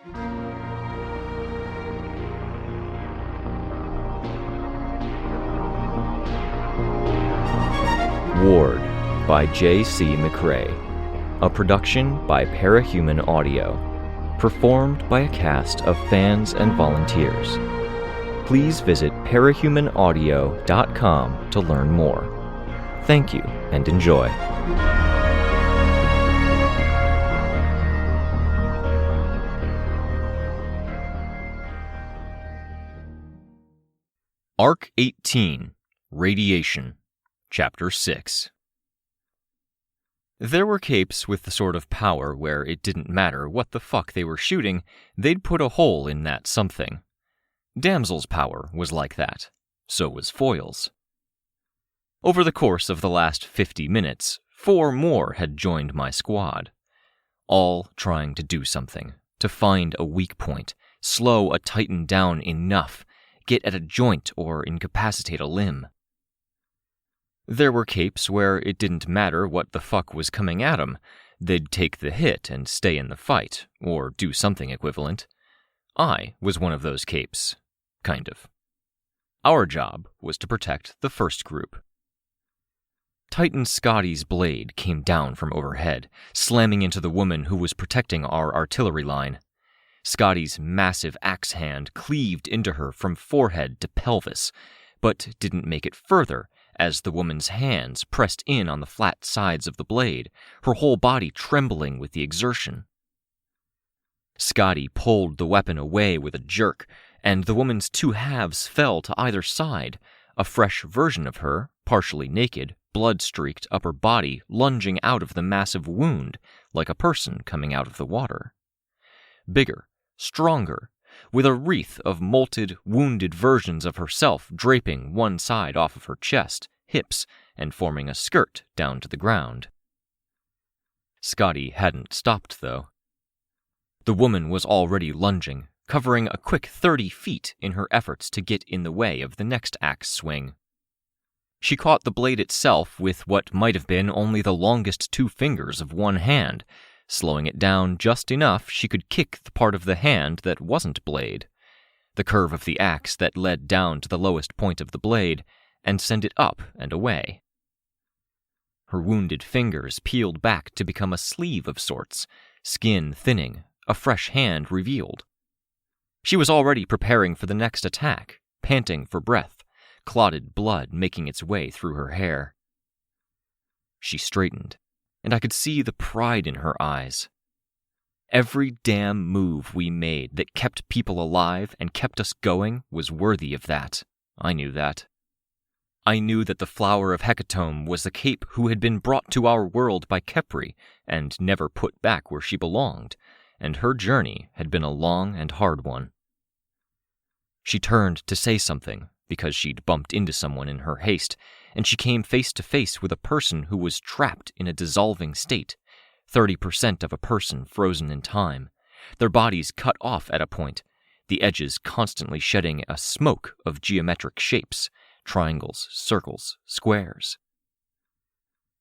Ward by J.C. McRae, a production by Parahuman Audio, performed by a cast of fans and volunteers. Please visit parahumanaudio.com to learn more. Thank you and enjoy. Arc 18, Radiation, Chapter 6. There were capes with the sort of power where it didn't matter what the fuck they were shooting, they'd put a hole in that something. Damsel's power was like that. So was Foil's. Over the course of the last 50 minutes, 4 more had joined my squad. All trying to do something, to find a weak point, slow a Titan down enough, get at a joint or incapacitate a limb. There were capes where it didn't matter what the fuck was coming at 'em. They'd take the hit and stay in the fight, or do something equivalent. I was one of those capes. Kind of. Our job was to protect the first group. Titan Scotty's blade came down from overhead, slamming into the woman who was protecting our artillery line. Scotty's massive axe hand cleaved into her from forehead to pelvis, but didn't make it further as the woman's hands pressed in on the flat sides of the blade, her whole body trembling with the exertion. Scotty pulled the weapon away with a jerk, and the woman's 2 halves fell to either side, a fresh version of her, partially naked, blood-streaked upper body lunging out of the massive wound like a person coming out of the water. Bigger, stronger, with a wreath of molted, wounded versions of herself draping one side off of her chest, hips, and forming a skirt down to the ground. Scotty hadn't stopped, though. The woman was already lunging, covering a quick 30 feet in her efforts to get in the way of the next axe swing. She caught the blade itself with what might have been only the longest 2 fingers of one hand, slowing it down just enough she could kick the part of the hand that wasn't blade, the curve of the axe that led down to the lowest point of the blade, and send it up and away. Her wounded fingers peeled back to become a sleeve of sorts, skin thinning, a fresh hand revealed. She was already preparing for the next attack, panting for breath, clotted blood making its way through her hair. She straightened, and I could see the pride in her eyes. Every damn move we made that kept people alive and kept us going was worthy of that. I knew that. I knew that the Flower of Hecatomb was the cape who had been brought to our world by Khepri and never put back where she belonged, and her journey had been a long and hard one. She turned to say something, because she'd bumped into someone in her haste, and she came face to face with a person who was trapped in a dissolving state, 30% of a person frozen in time, their bodies cut off at a point, the edges constantly shedding a smoke of geometric shapes, triangles, circles, squares.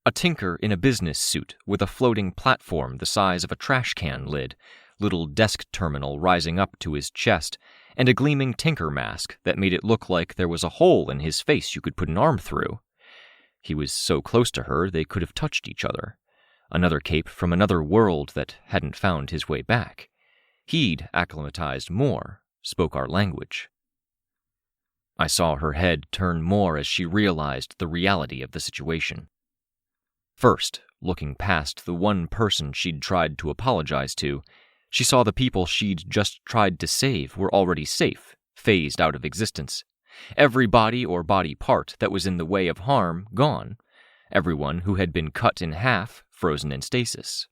A tinker in a business suit with a floating platform the size of a trash can lid, little desk terminal rising up to his chest, and a gleaming tinker mask that made it look like there was a hole in his face you could put an arm through. He was so close to her they could have touched each other. Another cape from another world that hadn't found his way back. He'd acclimatized more, spoke our language. I saw her head turn more as she realized the reality of the situation. First, looking past the one person she'd tried to apologize to, she saw the people she'd just tried to save were already safe, phased out of existence. Every body or body part that was in the way of harm gone. Everyone who had been cut in half frozen in stasis.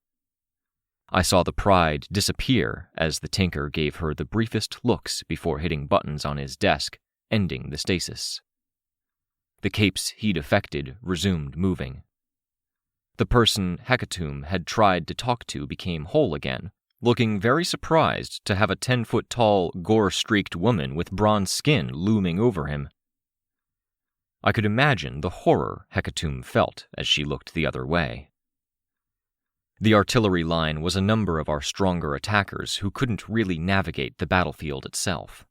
I saw the pride disappear as the tinker gave her the briefest looks before hitting buttons on his desk, ending the stasis. The capes he'd affected resumed moving. The person Hecatomb had tried to talk to became whole again, looking very surprised to have a 10-foot-tall, gore-streaked woman with bronze skin looming over him. I could imagine the horror Hecatomb felt as she looked the other way. The artillery line was a number of our stronger attackers who couldn't really navigate the battlefield itself.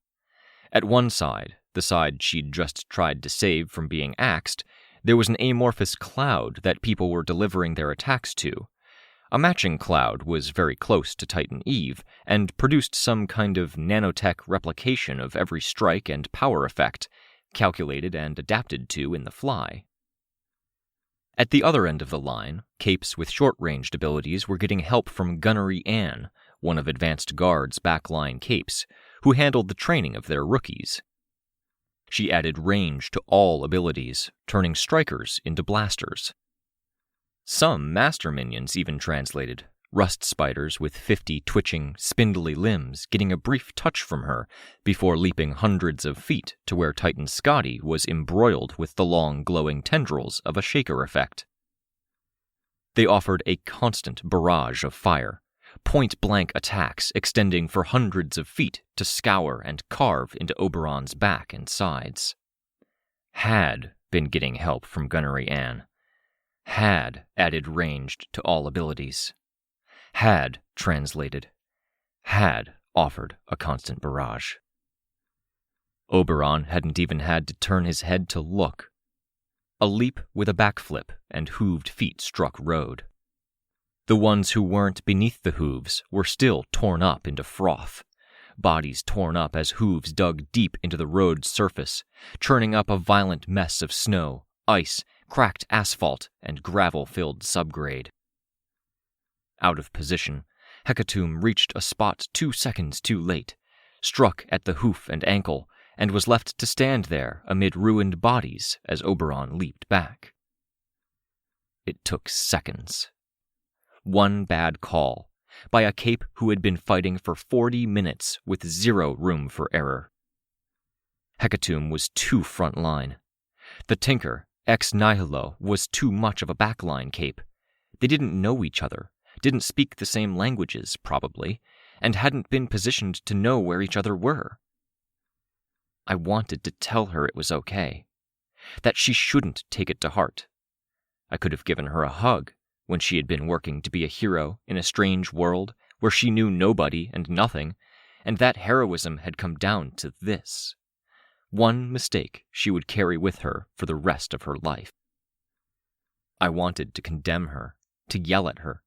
At one side, the side she'd just tried to save from being axed, there was an amorphous cloud that people were delivering their attacks to. A matching cloud was very close to Titan Eve, and produced some kind of nanotech replication of every strike and power effect, calculated and adapted to in the fly. At the other end of the line, capes with short-ranged abilities were getting help from Gunnery Ann, one of Advanced Guard's backline capes, who handled the training of their rookies. She added range to all abilities, turning strikers into blasters. Some master minions even translated, rust spiders with 50 twitching, spindly limbs getting a brief touch from her before leaping hundreds of feet to where Titan Scotty was embroiled with the long glowing tendrils of a shaker effect. They offered a constant barrage of fire, point-blank attacks extending for hundreds of feet to scour and carve into Oberon's back and sides. Had been getting help from Gunnery Ann. Had added ranged to all abilities. Had translated. Had offered a constant barrage. Oberon hadn't even had to turn his head to look. A leap with a backflip and hooved feet struck road. The ones who weren't beneath the hooves were still torn up into froth, bodies torn up as hooves dug deep into the road's surface, churning up a violent mess of snow, ice, cracked asphalt, and gravel-filled subgrade. Out of position, Hecatomb reached a spot 2 seconds too late, struck at the hoof and ankle, and was left to stand there amid ruined bodies as Oberon leaped back. It took seconds. One bad call, by a cape who had been fighting for 40 minutes with zero room for error. Hecatomb was too front line. The Tinker, ex nihilo, was too much of a backline cape. They didn't know each other, didn't speak the same languages, probably, and hadn't been positioned to know where each other were. I wanted to tell her it was okay, that she shouldn't take it to heart. I could have given her a hug when she had been working to be a hero in a strange world where she knew nobody and nothing, and that heroism had come down to this. One mistake she would carry with her for the rest of her life. I wanted to condemn her, to yell at her,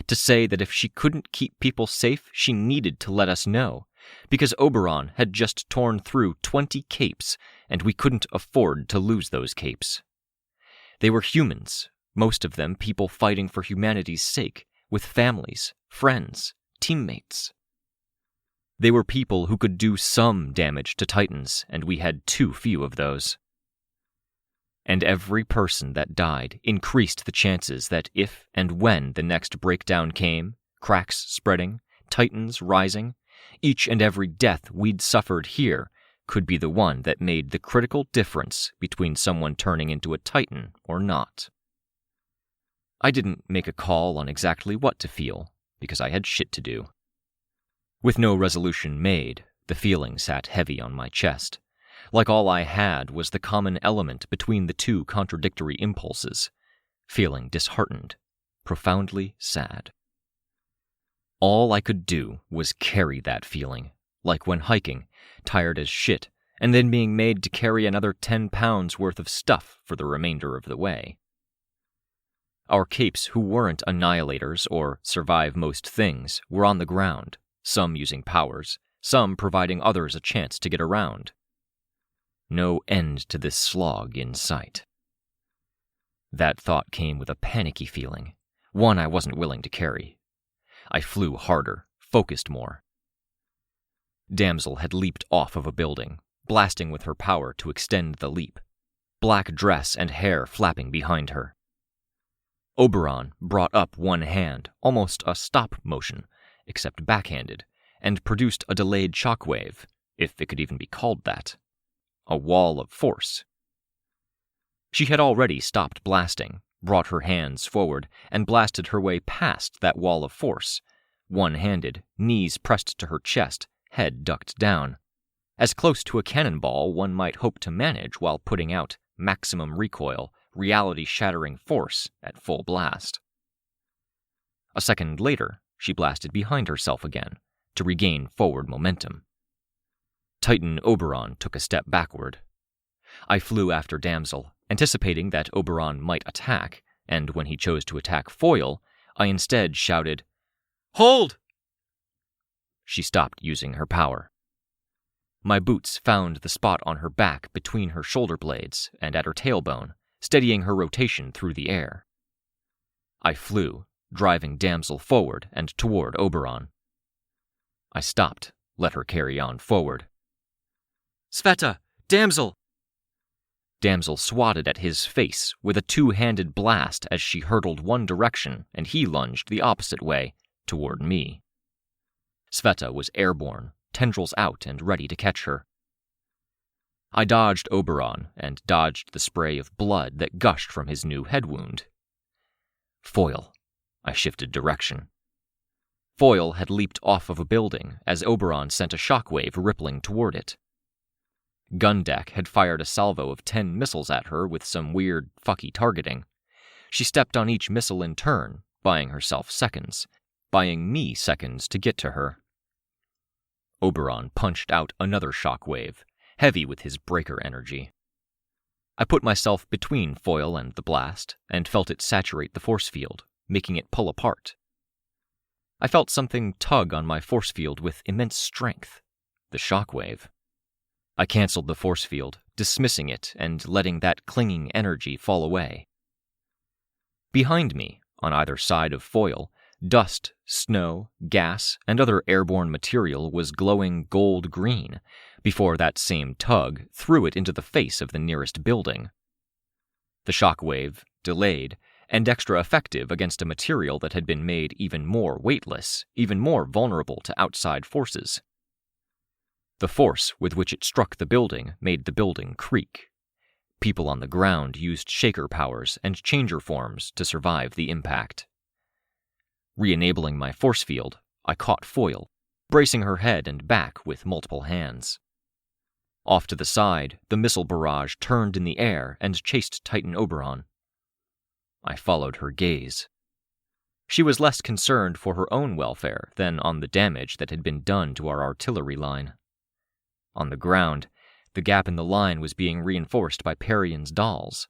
to say that if she couldn't keep people safe, she needed to let us know, because Oberon had just torn through 20 capes, and we couldn't afford to lose those capes. They were humans, most of them people fighting for humanity's sake, with families, friends, teammates. They were people who could do some damage to Titans, and we had too few of those. And every person that died increased the chances that if and when the next breakdown came, cracks spreading, Titans rising, each and every death we'd suffered here could be the one that made the critical difference between someone turning into a Titan or not. I didn't make a call on exactly what to feel, because I had shit to do. With no resolution made, the feeling sat heavy on my chest, like all I had was the common element between the two contradictory impulses, feeling disheartened, profoundly sad. All I could do was carry that feeling, like when hiking, tired as shit, and then being made to carry another 10 pounds worth of stuff for the remainder of the way. Our capes who weren't annihilators or survive most things were on the ground, some using powers, some providing others a chance to get around. No end to this slog in sight. That thought came with a panicky feeling, one I wasn't willing to carry. I flew harder, focused more. Damsel had leaped off of a building, blasting with her power to extend the leap, black dress and hair flapping behind her. Oberon brought up one hand, almost a stop motion, except backhanded, and produced a delayed shockwave, if it could even be called that. A wall of force. She had already stopped blasting, brought her hands forward, and blasted her way past that wall of force, one-handed, knees pressed to her chest, head ducked down. As close to a cannonball one might hope to manage while putting out maximum recoil, reality-shattering force at full blast. A second later, she blasted behind herself again, to regain forward momentum. Titan Oberon took a step backward. I flew after Damsel, anticipating that Oberon might attack, and when he chose to attack Foil, I instead shouted, "Hold!" She stopped using her power. My boots found the spot on her back between her shoulder blades and at her tailbone, steadying her rotation through the air. I flew, driving Damsel forward and toward Oberon. I stopped, let her carry on forward. "Sveta! Damsel!" Damsel swatted at his face with a two-handed blast as she hurtled one direction and he lunged the opposite way, toward me. Sveta was airborne, tendrils out and ready to catch her. I dodged Oberon and dodged the spray of blood that gushed from his new head wound. Foil. I shifted direction. Foil had leaped off of a building as Oberon sent a shockwave rippling toward it. Gundeck had fired a salvo of 10 missiles at her with some weird, fucky targeting. She stepped on each missile in turn, buying herself seconds, buying me seconds to get to her. Oberon punched out another shockwave, heavy with his breaker energy. I put myself between Foil and the blast, and felt it saturate the force field, making it pull apart. I felt something tug on my force field with immense strength, the shockwave. I canceled the force field, dismissing it and letting that clinging energy fall away. Behind me, on either side of Foil, dust, snow, gas, and other airborne material was glowing gold-green before that same tug threw it into the face of the nearest building. The shockwave, delayed, and extra effective against a material that had been made even more weightless, even more vulnerable to outside forces. The force with which it struck the building made the building creak. People on the ground used shaker powers and changer forms to survive the impact. Re-enabling my force field, I caught Foil, bracing her head and back with multiple hands. Off to the side, the missile barrage turned in the air and chased Titan Oberon. I followed her gaze. She was less concerned for her own welfare than on the damage that had been done to our artillery line. On the ground, the gap in the line was being reinforced by Perion's dolls.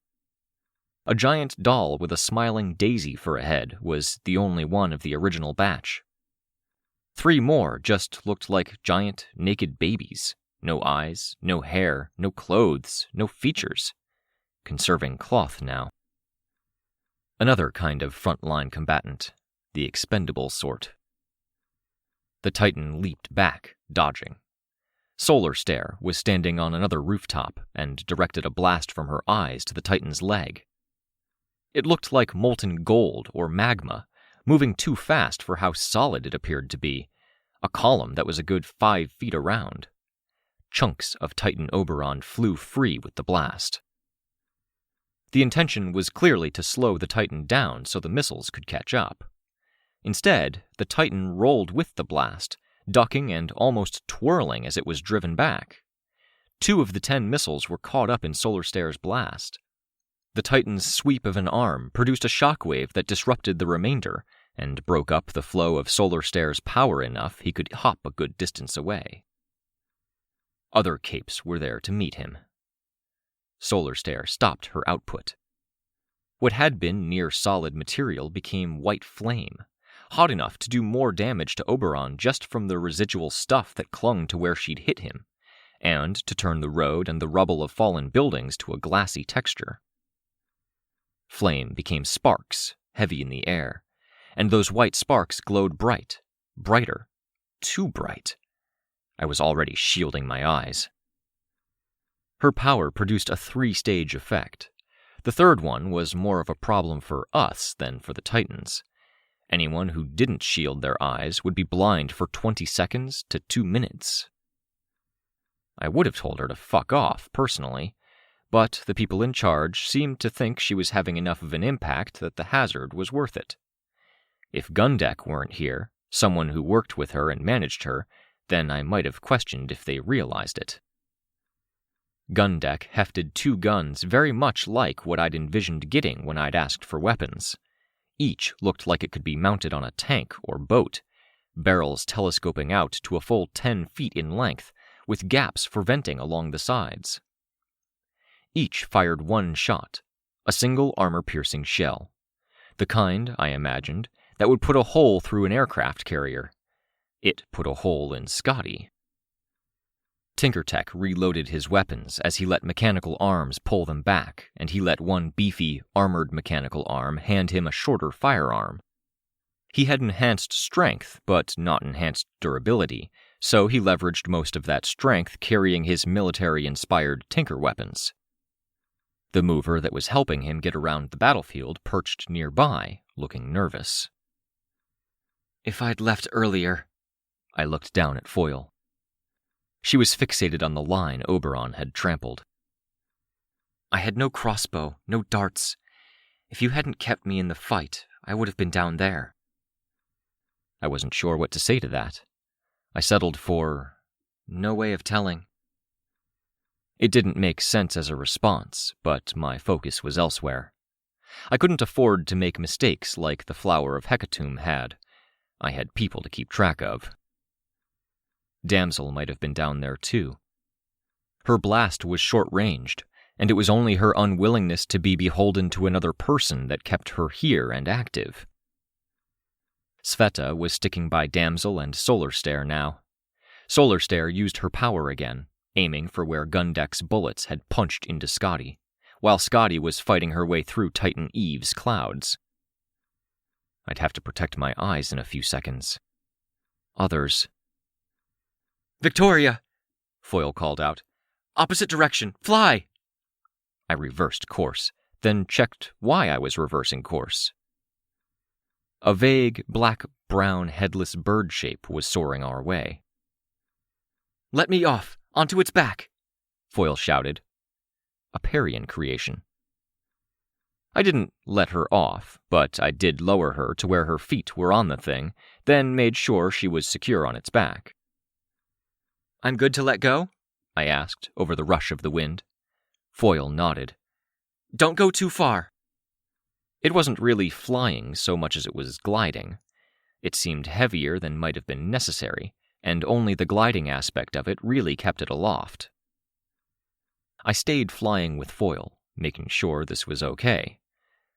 A giant doll with a smiling daisy for a head was the only one of the original batch. 3 more just looked like giant, naked babies. No eyes, no hair, no clothes, no features. Conserving cloth now. Another kind of frontline combatant, the expendable sort. The Titan leaped back, dodging. Solar Stare was standing on another rooftop and directed a blast from her eyes to the Titan's leg. It looked like molten gold or magma, moving too fast for how solid it appeared to be, a column that was a good 5 feet around. Chunks of Titan Oberon flew free with the blast. The intention was clearly to slow the Titan down so the missiles could catch up. Instead, the Titan rolled with the blast, ducking and almost twirling as it was driven back. 2 of the 10 missiles were caught up in Solar Stare's blast. The Titan's sweep of an arm produced a shockwave that disrupted the remainder and broke up the flow of Solar Stare's power enough he could hop a good distance away. Other capes were there to meet him. Solar Stare stopped her output. What had been near-solid material became white flame, hot enough to do more damage to Oberon just from the residual stuff that clung to where she'd hit him, and to turn the road and the rubble of fallen buildings to a glassy texture. Flame became sparks, heavy in the air, and those white sparks glowed bright, brighter, too bright. I was already shielding my eyes. Her power produced a 3-stage effect. The third one was more of a problem for us than for the Titans. Anyone who didn't shield their eyes would be blind for 20 seconds to 2 minutes. I would have told her to fuck off, personally, but the people in charge seemed to think she was having enough of an impact that the hazard was worth it. If Gundeck weren't here, someone who worked with her and managed her, then I might have questioned if they realized it. Gundeck hefted 2 guns very much like what I'd envisioned getting when I'd asked for weapons. Each looked like it could be mounted on a tank or boat, barrels telescoping out to a full 10 feet in length, with gaps for venting along the sides. Each fired one shot, a single armor-piercing shell. The kind, I imagined, that would put a hole through an aircraft carrier. It put a hole in Scotty. Tinkertech reloaded his weapons as he let mechanical arms pull them back, and he let one beefy, armored mechanical arm hand him a shorter firearm. He had enhanced strength, but not enhanced durability, so he leveraged most of that strength carrying his military-inspired tinker weapons. The mover that was helping him get around the battlefield perched nearby, looking nervous. "If I'd left earlier," I looked down at Foyle. She was fixated on the line Oberon had trampled. "I had no crossbow, no darts. If you hadn't kept me in the fight, I would have been down there." I wasn't sure what to say to that. I settled for no way of telling. It didn't make sense as a response, but my focus was elsewhere. I couldn't afford to make mistakes like the Flower of Hecatomb had. I had people to keep track of. Damsel might have been down there too. Her blast was short-ranged, and it was only her unwillingness to be beholden to another person that kept her here and active. Sveta was sticking by Damsel and Solar Stare now. Solar Stare used her power again, aiming for where Gundek's bullets had punched into Scotty, while Scotty was fighting her way through Titan Eve's clouds. I'd have to protect my eyes in a few seconds. Others. "Victoria!" Foyle called out. "Opposite direction! Fly!" I reversed course, then checked why I was reversing course. A vague, black-brown, headless bird shape was soaring our way. "Let me off! Onto its back!" Foyle shouted. A Parian creation. I didn't let her off, but I did lower her to where her feet were on the thing, then made sure she was secure on its back. "I'm good to let go?" I asked, over the rush of the wind. Foyle nodded. "Don't go too far." It wasn't really flying so much as it was gliding. It seemed heavier than might have been necessary, and only the gliding aspect of it really kept it aloft. I stayed flying with Foyle, making sure this was okay.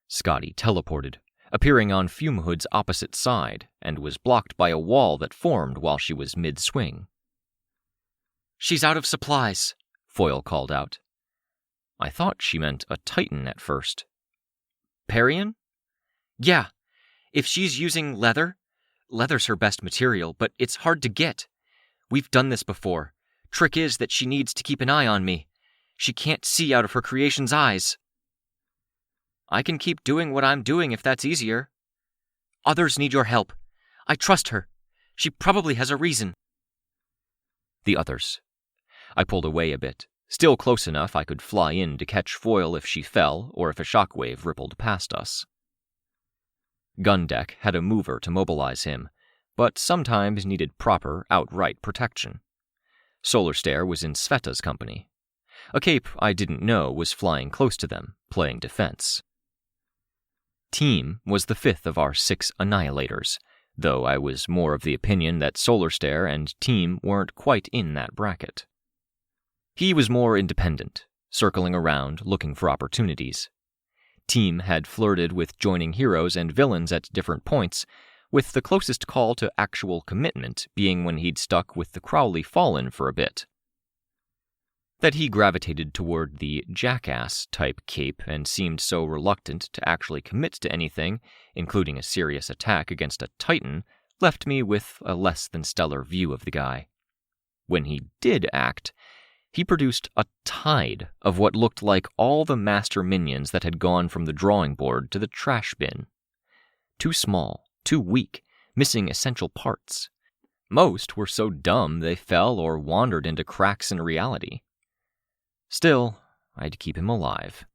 Scotty teleported, appearing on Fumehood's opposite side, and was blocked by a wall that formed while she was mid-swing. "She's out of supplies," Foyle called out. I thought she meant a Titan at first. "Parian?" "Yeah. If she's using leather's her best material, but it's hard to get. We've done this before. Trick is that she needs to keep an eye on me. She can't see out of her creation's eyes." "I can keep doing what I'm doing if that's easier." "Others need your help. I trust her. She probably has a reason." The others. I pulled away a bit, still close enough I could fly in to catch Foyle if she fell or if a shockwave rippled past us. Gundek had a mover to mobilize him, but sometimes needed proper, outright protection. Solar Stare was in Sveta's company. A cape I didn't know was flying close to them, playing defense. Team was the fifth of our 6 annihilators, though I was more of the opinion that Solar Stare and Team weren't quite in that bracket. He was more independent, circling around looking for opportunities. Team had flirted with joining heroes and villains at different points, with the closest call to actual commitment being when he'd stuck with the Crowley Fallen for a bit. That he gravitated toward the jackass-type cape and seemed so reluctant to actually commit to anything, including a serious attack against a Titan, left me with a less-than-stellar view of the guy. When he did act, he produced a tide of what looked like all the master minions that had gone from the drawing board to the trash bin. Too small, too weak, missing essential parts. Most were so dumb they fell or wandered into cracks in reality. Still, I'd keep him alive.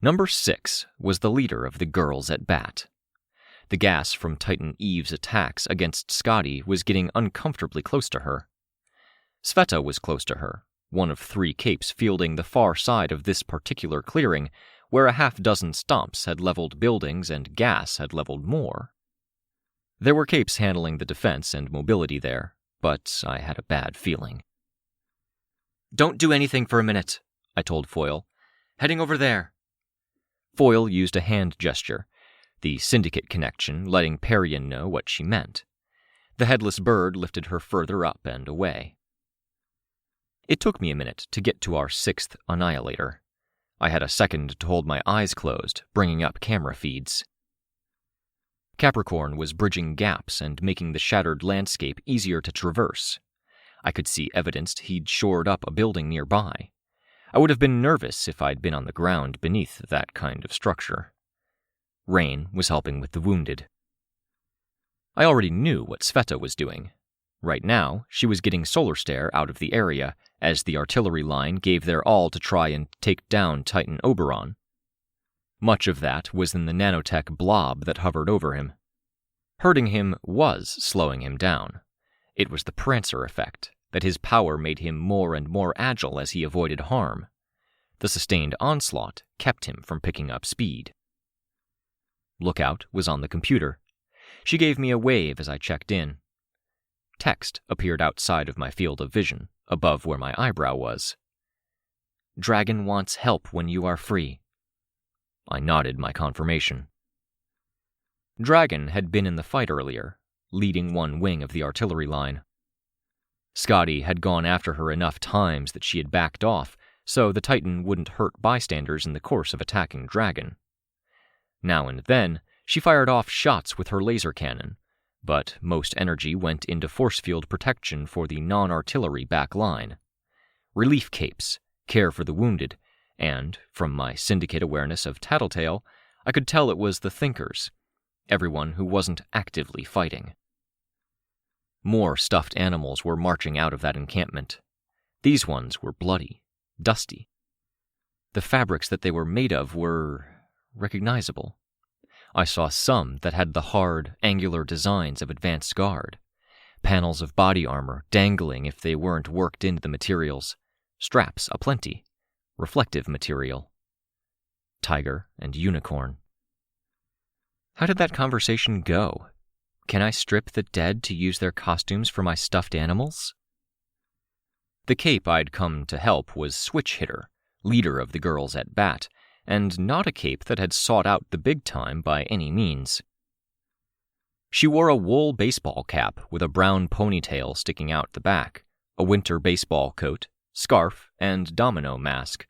Number 6 was the leader of the girls at bat. The gas from Titan Eve's attacks against Scotty was getting uncomfortably close to her. Sveta was close to her, one of 3 capes fielding the far side of this particular clearing, where a half-dozen stomps had leveled buildings and gas had leveled more. There were capes handling the defense and mobility there, but I had a bad feeling. "Don't do anything for a minute," I told Foyle. "Heading over there." Foyle used a hand gesture, the syndicate connection letting Parian know what she meant. The headless bird lifted her further up and away. It took me a minute to get to our 6th annihilator. I had a second to hold my eyes closed, bringing up camera feeds. Capricorn was bridging gaps and making the shattered landscape easier to traverse. I could see evidence he'd shored up a building nearby. I would have been nervous if I'd been on the ground beneath that kind of structure. Rein was helping with the wounded. I already knew what Sveta was doing. Right now, she was getting Solar Stare out of the area as the artillery line gave their all to try and take down Titan Oberon. Much of that was in the nanotech blob that hovered over him. Hurting him was slowing him down. It was the Prancer effect, that his power made him more and more agile as he avoided harm. The sustained onslaught kept him from picking up speed. Lookout was on the computer. She gave me a wave as I checked in. Text appeared outside of my field of vision, above where my eyebrow was. "Dragon wants help when you are free." I nodded my confirmation. Dragon had been in the fight earlier, leading one wing of the artillery line. Scotty had gone after her enough times that she had backed off, so the Titan wouldn't hurt bystanders in the course of attacking Dragon. Now and then, she fired off shots with her laser cannon, but most energy went into force field protection for the non-artillery back line. Relief capes, care for the wounded, and, from my syndicate awareness of Tattletale, I could tell it was the Thinkers, everyone who wasn't actively fighting. More stuffed animals were marching out of that encampment. These ones were bloody, dusty. The fabrics that they were made of were recognizable. I saw some that had the hard, angular designs of advanced guard, panels of body armor dangling if they weren't worked into the materials, straps aplenty, reflective material. Tiger and unicorn. How did that conversation go? Can I strip the dead to use their costumes for my stuffed animals? The cape I'd come to help was Switch Hitter, leader of the girls at Bat, and not a cape that had sought out the big time by any means. She wore a wool baseball cap with a brown ponytail sticking out the back, a winter baseball coat, scarf, and domino mask,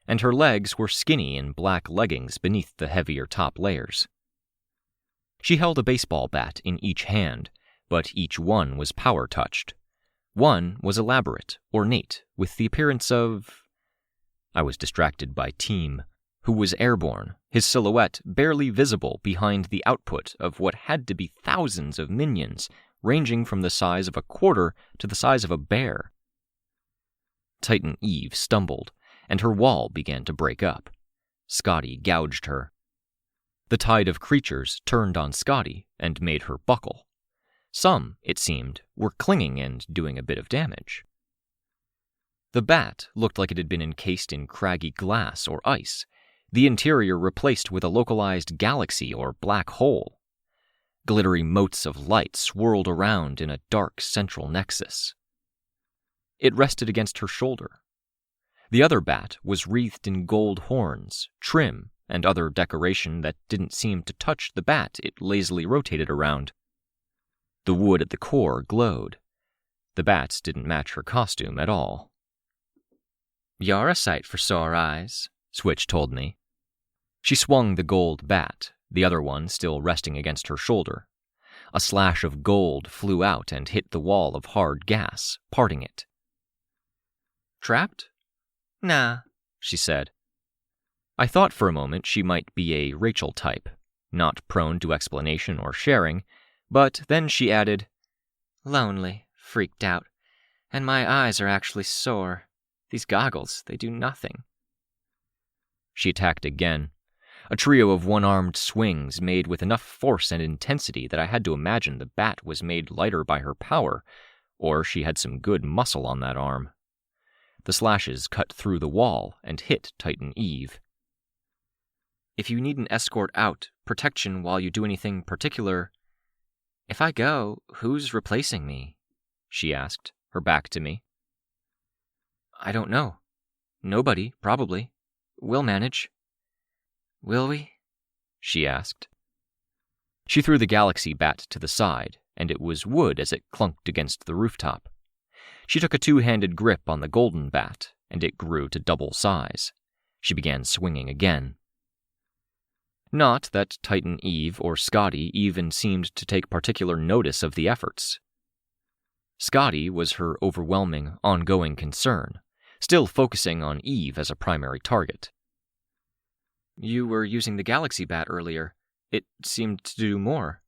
and her legs were skinny in black leggings beneath the heavier top layers. She held a baseball bat in each hand, but each one was power-touched. One was elaborate, ornate, with the appearance of... I was distracted by Team, who was airborne, his silhouette barely visible behind the output of what had to be thousands of minions, ranging from the size of a quarter to the size of a bear. Titan Eve stumbled, and her wall began to break up. Scotty gouged her. The tide of creatures turned on Scotty and made her buckle. Some, it seemed, were clinging and doing a bit of damage. The bat looked like it had been encased in craggy glass or ice, the interior replaced with a localized galaxy or black hole. Glittery motes of light swirled around in a dark central nexus. It rested against her shoulder. The other bat was wreathed in gold horns, trim, and other decoration that didn't seem to touch the bat it lazily rotated around. The wood at the core glowed. The bats didn't match her costume at all. "You're a sight for sore eyes," Switch told me. She swung the gold bat, the other one still resting against her shoulder. A slash of gold flew out and hit the wall of hard gas, parting it. "Trapped?" "Nah," she said. I thought for a moment she might be a Rachel type, not prone to explanation or sharing, but then she added, "Lonely, freaked out, and my eyes are actually sore. These goggles, they do nothing." She attacked again, a trio of one-armed swings made with enough force and intensity that I had to imagine the bat was made lighter by her power, or she had some good muscle on that arm. The slashes cut through the wall and hit Titan Eve. If you need an escort out, protection while you do anything particular... If I go, who's replacing me? She asked, her back to me. I don't know. Nobody, probably. We'll manage. Will we? She asked. She threw the galaxy bat to the side, and it was wood as it clunked against the rooftop. She took a two-handed grip on the golden bat, and it grew to double size. She began swinging again. Not that Titan Eve or Scotty even seemed to take particular notice of the efforts. Scotty was her overwhelming, ongoing concern, still focusing on Eve as a primary target. You were using the galaxy bat earlier. It seemed to do more.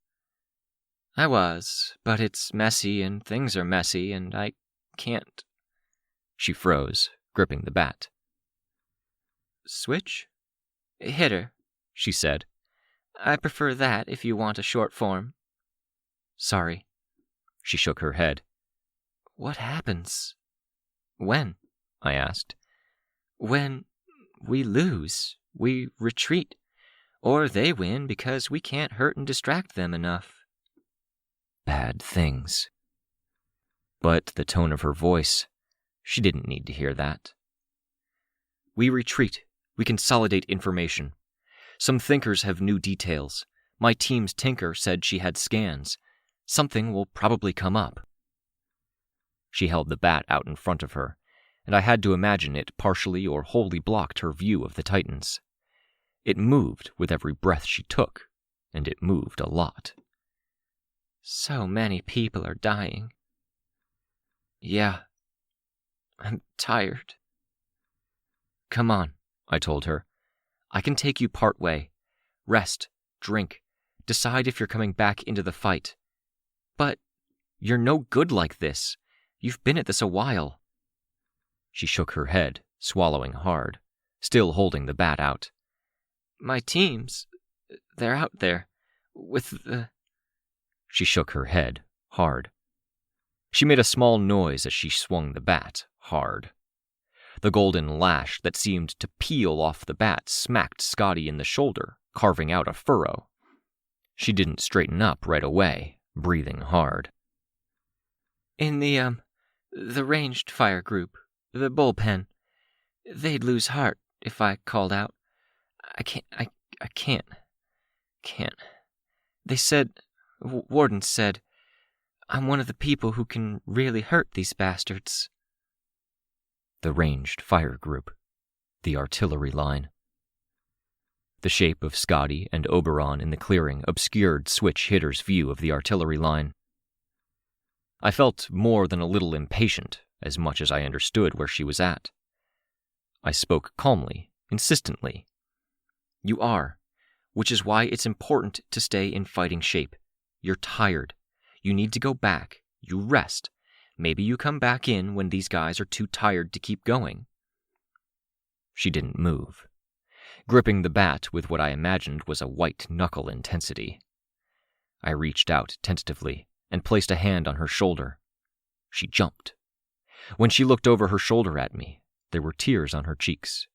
I was, but it's messy and things are messy and I can't... She froze, gripping the bat. Switch? Hit her, she said. I prefer that if you want a short form. Sorry. She shook her head. What happens? When? I asked. When we lose, we retreat. Or they win because we can't hurt and distract them enough. Bad things. But the tone of her voice, she didn't need to hear that. We retreat. We consolidate information. Some thinkers have new details. My team's tinker said she had scans. Something will probably come up. She held the bat out in front of her, and I had to imagine it partially or wholly blocked her view of the Titans. It moved with every breath she took, and it moved a lot. So many people are dying. Yeah. I'm tired. Come on, I told her. I can take you part way. Rest, drink, decide if you're coming back into the fight. But you're no good like this. You've been at this a while. She shook her head, swallowing hard, still holding the bat out. My teams, they're out there, with the... She shook her head, hard. She made a small noise as she swung the bat, hard. The golden lash that seemed to peel off the bat smacked Scotty in the shoulder, carving out a furrow. She didn't straighten up right away, breathing hard. In the ranged fire group, the bullpen, they'd lose heart if I called out. I can't. They said, Warden said, I'm one of the people who can really hurt these bastards. The ranged fire group. The artillery line. The shape of Scotty and Oberon in the clearing obscured Switch Hitter's view of the artillery line. I felt more than a little impatient, as much as I understood where she was at. I spoke calmly, insistently. You are, which is why it's important to stay in fighting shape. You're tired. You need to go back. You rest. Maybe you come back in when these guys are too tired to keep going. She didn't move, gripping the bat with what I imagined was a white-knuckle intensity. I reached out tentatively and placed a hand on her shoulder. She jumped. When she looked over her shoulder at me, there were tears on her cheeks.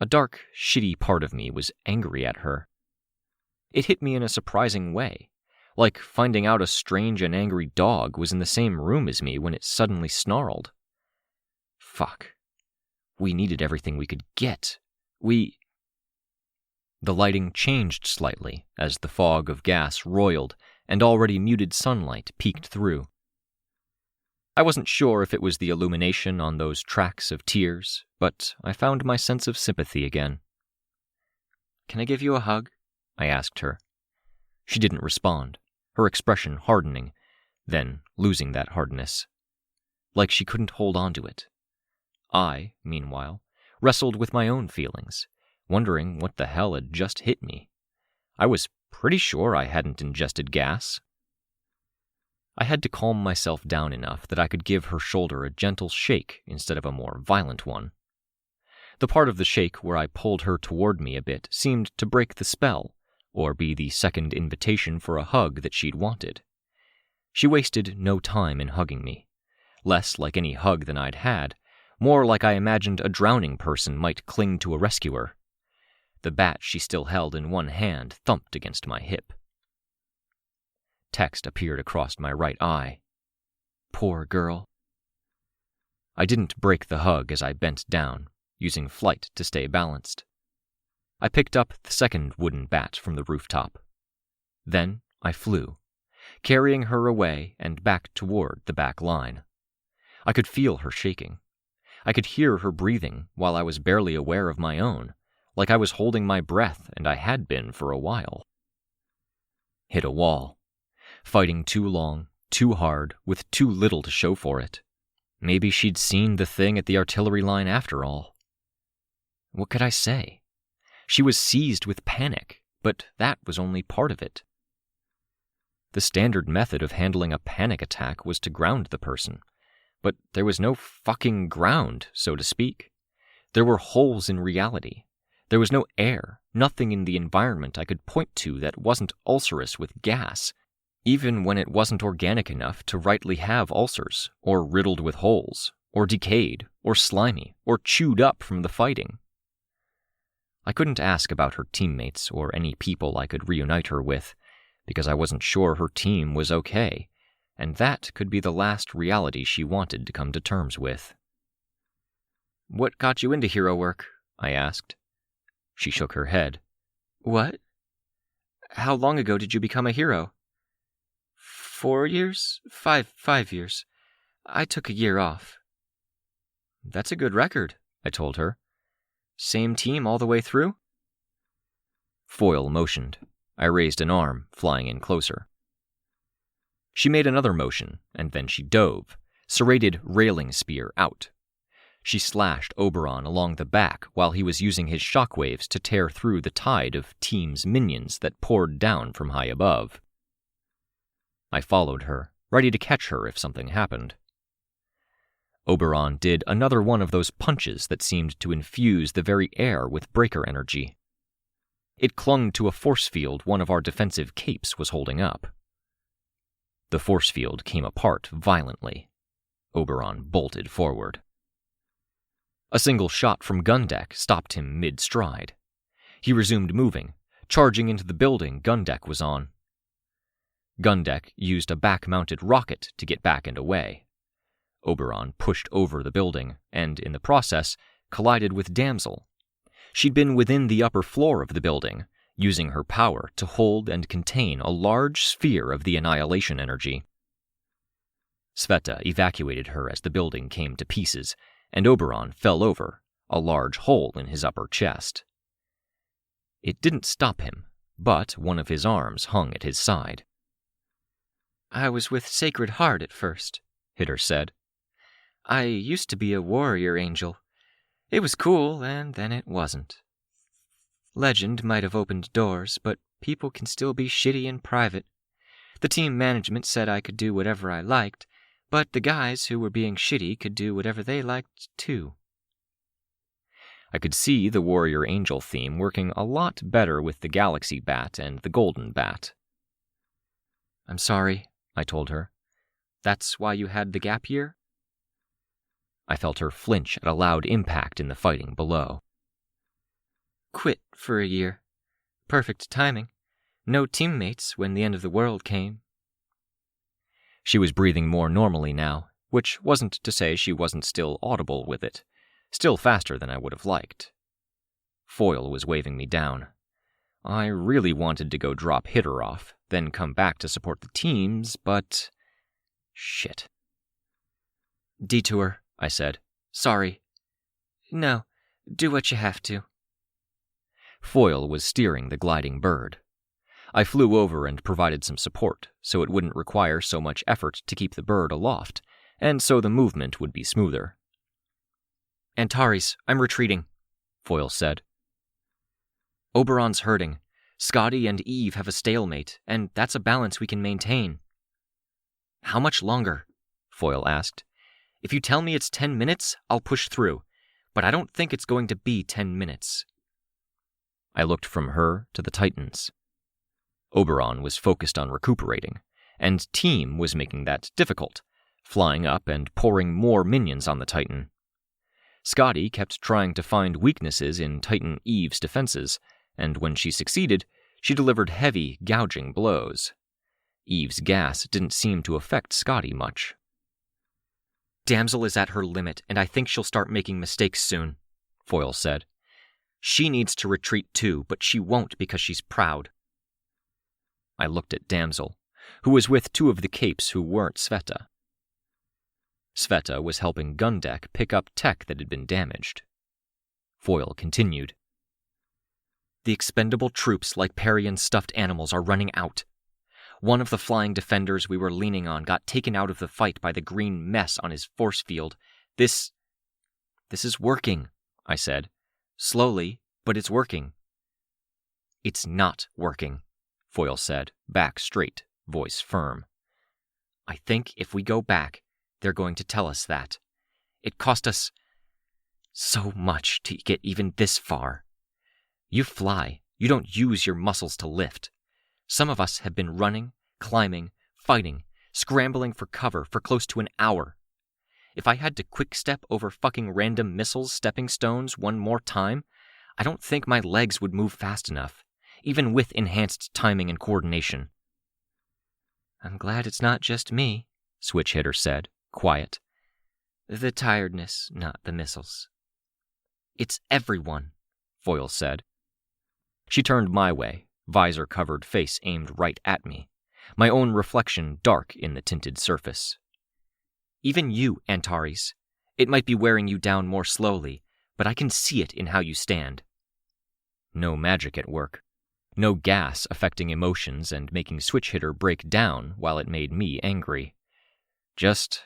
A dark, shitty part of me was angry at her. It hit me in a surprising way, like finding out a strange and angry dog was in the same room as me when it suddenly snarled. Fuck. We needed everything we could get. The lighting changed slightly as the fog of gas roiled and already muted sunlight peeked through. I wasn't sure if it was the illumination on those tracks of tears, but I found my sense of sympathy again. Can I give you a hug? I asked her. She didn't respond, her expression hardening, then losing that hardness. Like she couldn't hold on to it. I, meanwhile, wrestled with my own feelings, wondering what the hell had just hit me. I was pretty sure I hadn't ingested gas. I had to calm myself down enough that I could give her shoulder a gentle shake instead of a more violent one. The part of the shake where I pulled her toward me a bit seemed to break the spell, or be the second invitation for a hug that she'd wanted. She wasted no time in hugging me, less like any hug than I'd had, more like I imagined a drowning person might cling to a rescuer. The bat she still held in one hand thumped against my hip. Text appeared across my right eye. Poor girl. I didn't break the hug as I bent down, using flight to stay balanced. I picked up the second wooden bat from the rooftop. Then I flew, carrying her away and back toward the back line. I could feel her shaking. I could hear her breathing while I was barely aware of my own, like I was holding my breath and I had been for a while. Hit a wall. Fighting too long, too hard, with too little to show for it. Maybe she'd seen the thing at the artillery line after all. What could I say? She was seized with panic, but that was only part of it. The standard method of handling a panic attack was to ground the person, but there was no fucking ground, so to speak. There were holes in reality. There was no air, nothing in the environment I could point to that wasn't ulcerous with gas, even when it wasn't organic enough to rightly have ulcers, or riddled with holes, or decayed, or slimy, or chewed up from the fighting. I couldn't ask about her teammates or any people I could reunite her with, because I wasn't sure her team was okay, and that could be the last reality she wanted to come to terms with. What got you into hero work? I asked. She shook her head. What? How long ago did you become a hero? 4 years? 5 years. I took a year off. That's a good record, I told her. Same team all the way through? Foil motioned. I raised an arm, flying in closer. She made another motion, and then she dove, serrated railing spear out. She slashed Oberon along the back while he was using his shockwaves to tear through the tide of Team's minions that poured down from high above. I followed her, ready to catch her if something happened. Oberon did another one of those punches that seemed to infuse the very air with breaker energy. It clung to a force field one of our defensive capes was holding up. The force field came apart violently. Oberon bolted forward. A single shot from gun deck stopped him mid-stride. He resumed moving, charging into the building gun deck was on. Gun deck used a back-mounted rocket to get back and away. Oberon pushed over the building and, in the process, collided with Damsel. She'd been within the upper floor of the building, using her power to hold and contain a large sphere of the annihilation energy. Sveta evacuated her as the building came to pieces, and Oberon fell over, a large hole in his upper chest. It didn't stop him, but one of his arms hung at his side. I was with Sacred Heart at first, Hitter said. I used to be a warrior angel. It was cool, and then it wasn't. Legend might have opened doors, but people can still be shitty in private. The team management said I could do whatever I liked, but the guys who were being shitty could do whatever they liked, too. I could see the warrior angel theme working a lot better with the galaxy bat and the golden bat. I'm sorry, I told her. That's why you had the gap year? I felt her flinch at a loud impact in the fighting below. Quit for a year. Perfect timing. No teammates when the end of the world came. She was breathing more normally now, which wasn't to say she wasn't still audible with it, still faster than I would have liked. Foil was waving me down. I really wanted to go drop Hitter off, then come back to support the teams, but... shit. Detour, I said. Sorry. No, do what you have to. Foil was steering the gliding bird. I flew over and provided some support, so it wouldn't require so much effort to keep the bird aloft, and so the movement would be smoother. Antares, I'm retreating, Foil said. Oberon's hurting. Scotty and Eve have a stalemate, and that's a balance we can maintain. How much longer? Foil asked. If you tell me it's 10 minutes, I'll push through, but I don't think it's going to be 10 minutes. I looked from her to the Titans. Oberon was focused on recuperating, and Team was making that difficult, flying up and pouring more minions on the Titan. Scotty kept trying to find weaknesses in Titan Eve's defenses, and when she succeeded, she delivered heavy, gouging blows. Eve's gas didn't seem to affect Scotty much. "Damsel is at her limit, and I think she'll start making mistakes soon," Foyle said. "She needs to retreat too, but she won't because she's proud." I looked at Damsel, who was with two of the capes who weren't Sveta. Sveta was helping Gundeck pick up tech that had been damaged. Foyle continued. "The expendable troops like Parian's stuffed animals are running out. One of the flying defenders we were leaning on got taken out of the fight by the green mess on his force field. This is working," I said. "Slowly, but it's working." "It's not working," Foyle said, back straight, voice firm. "I think if we go back, they're going to tell us that. It cost us so much to get even this far. You fly, you don't use your muscles to lift. Some of us have been running, climbing, fighting, scrambling for cover for close to an hour. If I had to quick step over fucking random missiles, stepping stones one more time, I don't think my legs would move fast enough, even with enhanced timing and coordination." "I'm glad it's not just me," Switch Hitter said, quiet. "The tiredness, not the missiles." "It's everyone," Foyle said. She turned my way, visor-covered face aimed right at me, my own reflection dark in the tinted surface. "Even you, Antares. It might be wearing you down more slowly, but I can see it in how you stand." No magic at work. No gas affecting emotions and making Switch Hitter break down while it made me angry. Just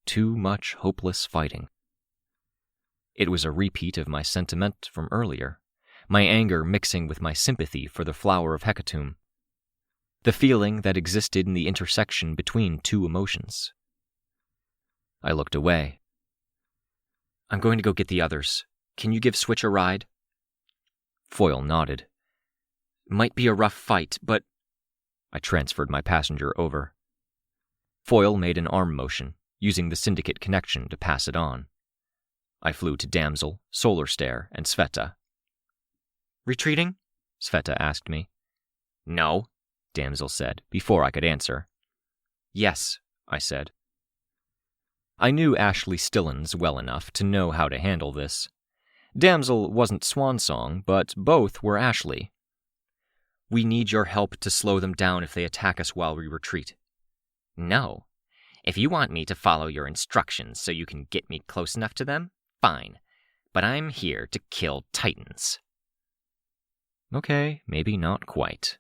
too much hopeless fighting. It was a repeat of my sentiment from earlier, my anger mixing with my sympathy for the flower of Hecatomb. The feeling that existed in the intersection between two emotions. I looked away. "I'm going to go get the others. Can you give Switch a ride?" Foyle nodded. "Might be a rough fight, but—" I transferred my passenger over. Foyle made an arm motion, using the Syndicate connection to pass it on. I flew to Damsel, Solar Stare, and Sveta. "Retreating?" Sveta asked me. "No," Damsel said, before I could answer. "Yes," I said. I knew Ashley Stillins well enough to know how to handle this. Damsel wasn't Swansong, but both were Ashley. "We need your help to slow them down if they attack us while we retreat." "No. If you want me to follow your instructions so you can get me close enough to them, fine. But I'm here to kill Titans." Okay, maybe not quite.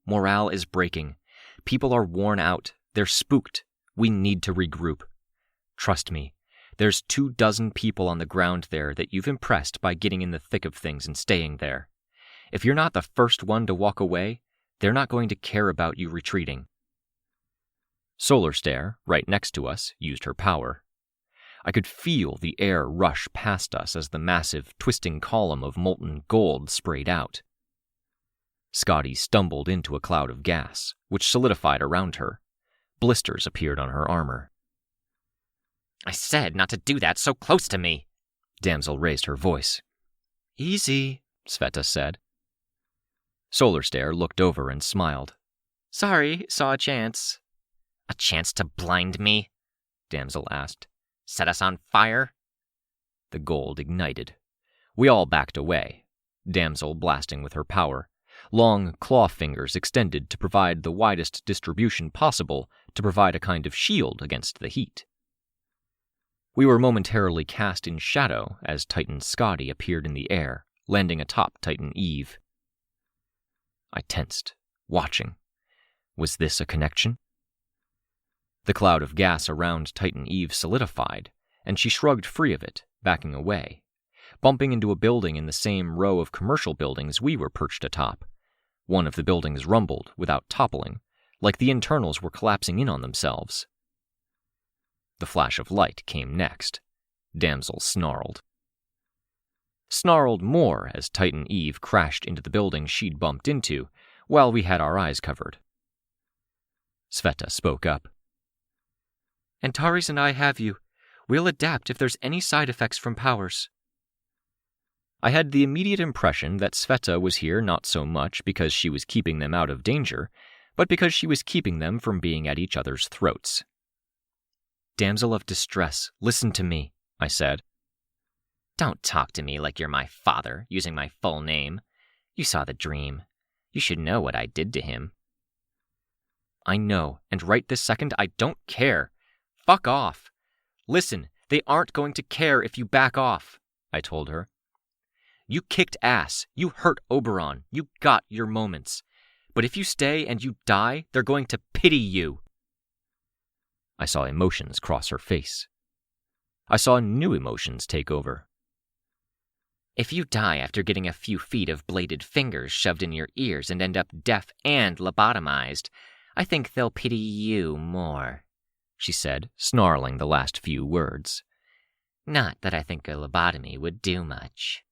"Morale is breaking. People are worn out. They're spooked. We need to regroup. Trust me, there's 24 people on the ground there that you've impressed by getting in the thick of things and staying there. If you're not the first one to walk away, they're not going to care about you retreating." Solar Stare, right next to us, used her power. I could feel the air rush past us as the massive, twisting column of molten gold sprayed out. Scotty stumbled into a cloud of gas, which solidified around her. Blisters appeared on her armor. "I said not to do that so close to me!" Damsel raised her voice. "Easy," Sveta said. Solar Stare looked over and smiled. "Sorry, saw a chance." "A chance to blind me?" Damsel asked. "Set us on fire?" The gold ignited. We all backed away, Damsel blasting with her power, long claw fingers extended to provide the widest distribution possible to provide a kind of shield against the heat. We were momentarily cast in shadow as Titan Scotty appeared in the air, landing atop Titan Eve. I tensed, watching. Was this a connection? The cloud of gas around Titan Eve solidified, and she shrugged free of it, backing away, bumping into a building in the same row of commercial buildings we were perched atop. One of the buildings rumbled without toppling, like the internals were collapsing in on themselves. The flash of light came next. Damsel snarled. Snarled more as Titan Eve crashed into the building she'd bumped into, while we had our eyes covered. Sveta spoke up. "Antares and I have you. We'll adapt if there's any side effects from powers. I had the immediate impression that Sveta was here not so much because she was keeping them out of danger, but because she was keeping them from being at each other's throats. "Damsel of distress, listen to me," I said. "Don't talk to me like you're my father, using my full name. You saw the dream. You should know what I did to him." "I know, and right this second I don't care. Fuck off. Listen, they aren't going to care if you back off," I told her. "You kicked ass. You hurt Oberon. You got your moments. But if you stay and you die, they're going to pity you." I saw emotions cross her face. I saw new emotions take over. "If you die after getting a few feet of bladed fingers shoved in your ears and end up deaf and lobotomized, I think they'll pity you more," she said, snarling the last few words. "Not that I think a lobotomy would do much."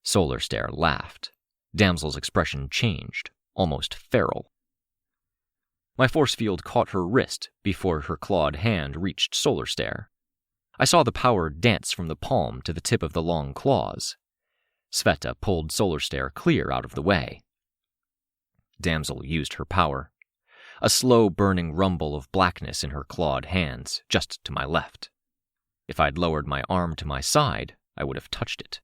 Solar Stare laughed. Damsel's expression changed, almost feral. My force field caught her wrist before her clawed hand reached Solar Stare. I saw the power dance from the palm to the tip of the long claws. Sveta pulled Solar Stare clear out of the way. Damsel used her power. A slow burning rumble of blackness in her clawed hands, just to my left. If I'd lowered my arm to my side, I would have touched it.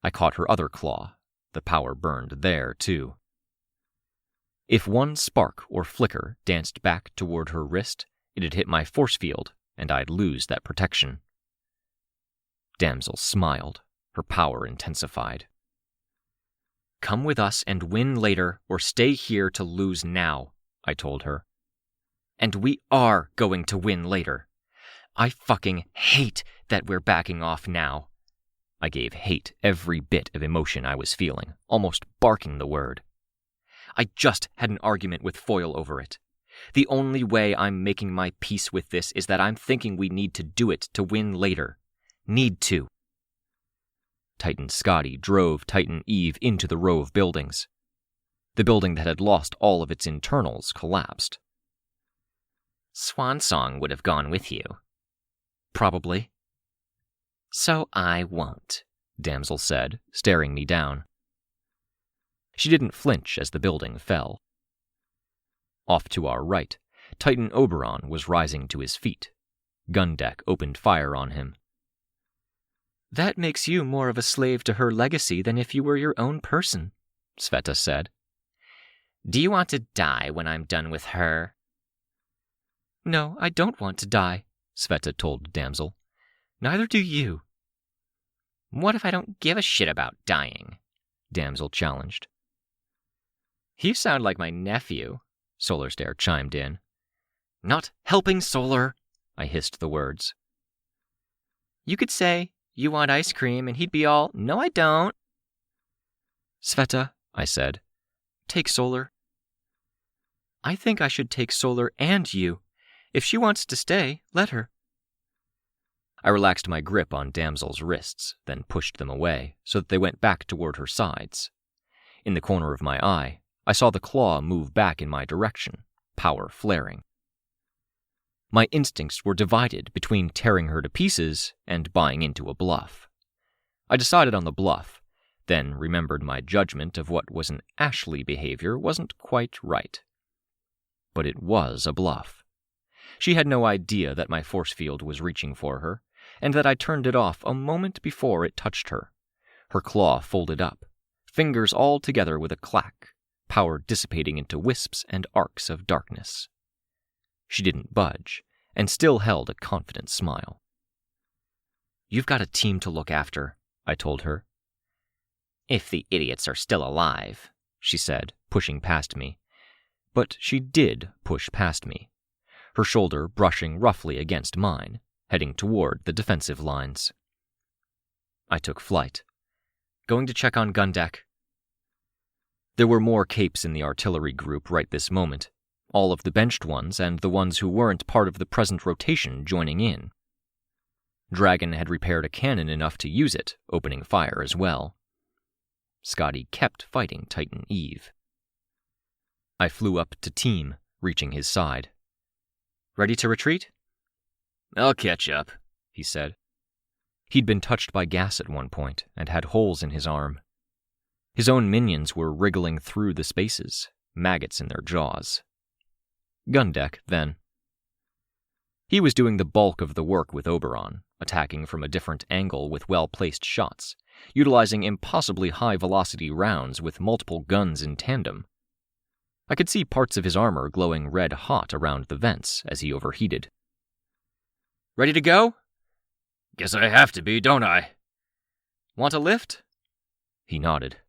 I caught her other claw. The power burned there, too. If one spark or flicker danced back toward her wrist, it'd hit my force field, and I'd lose that protection. Damsel smiled. Her power intensified. "Come with us and win later, or stay here to lose now," I told her. "And we are going to win later. I fucking hate that we're backing off now." I gave hate every bit of emotion I was feeling, almost barking the word. I just had an argument with Foyle over it. The only way I'm making my peace with this is that I'm thinking we need to do it to win later. Need to. Titan Scotty drove Titan Eve into the row of buildings. The building that had lost all of its internals collapsed. "Swansong would have gone with you." "Probably." "So I won't," Damsel said, staring me down. She didn't flinch as the building fell. Off to our right, Titan Oberon was rising to his feet. Gundeck opened fire on him. "That makes you more of a slave to her legacy than if you were your own person," Sveta said. "Do you want to die when I'm done with her?" "No, I don't want to die," Sveta told Damsel. "Neither do you." "What if I don't give a shit about dying?" Damsel challenged. "You sound like my nephew," Solar Stare chimed in. "Not helping, Solar," I hissed the words. "You could say, 'You want ice cream,' and he'd be all, 'No, I don't.'" "Sveta," I said, "take Solar." "I think I should take Solar and you. If she wants to stay, let her." I relaxed my grip on Damsel's wrists, then pushed them away so that they went back toward her sides. In the corner of my eye, I saw the claw move back in my direction, power flaring. My instincts were divided between tearing her to pieces and buying into a bluff. I decided on the bluff, then remembered my judgment of what was an Ashley behavior wasn't quite right. But it was a bluff. She had no idea that my force field was reaching for her, and that I turned it off a moment before it touched her. Her claw folded up, fingers all together with a clack, power dissipating into wisps and arcs of darkness. She didn't budge, and still held a confident smile. "You've got a team to look after," I told her. "If the idiots are still alive," she said, pushing past me. But she did push past me, her shoulder brushing roughly against mine, heading toward the defensive lines. I took flight. "Going to check on Gundeck." There were more capes in the artillery group right this moment, all of the benched ones and the ones who weren't part of the present rotation joining in. Dragon had repaired a cannon enough to use it, opening fire as well. Scotty kept fighting Titan Eve. I flew up to Team, reaching his side. "Ready to retreat?" "I'll catch up," he said. He'd been touched by gas at one point and had holes in his arm. His own minions were wriggling through the spaces, maggots in their jaws. Gun deck, then. He was doing the bulk of the work with Oberon, attacking from a different angle with well-placed shots, utilizing impossibly high-velocity rounds with multiple guns in tandem. I could see parts of his armor glowing red-hot around the vents as he overheated. "Ready to go?" "Guess I have to be, don't I?" "Want a lift?" He nodded.